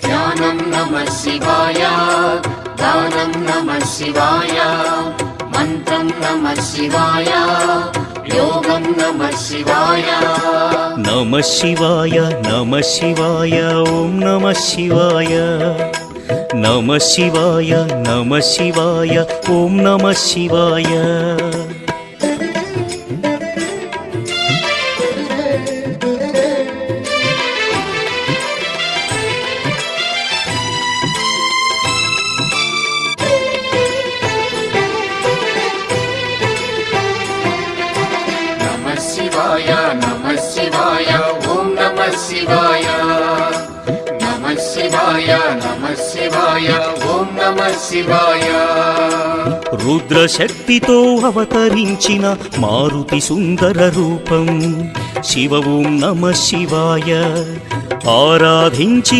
ధ్యానం నమః శివాయ, గానం నమః శివాయ, మంత్రం నమః శివాయ, యోగం నమః శివాయ. నమః శివాయ నమః శివాయ ఓం నమః శివాయ. నమః శివాయ నమః శివాయ ఓం నమః శివాయ. నమః శివాయ నమః శివాయ ఓం నమః శివాయ. నమః శివాయ నమః శివాయ ఓం నమః శివాయ. రుద్రశక్తితో అవతరించిన మారుతి సుందర రూపం శివ ఓం నమః శివాయ. ఆరాధించిన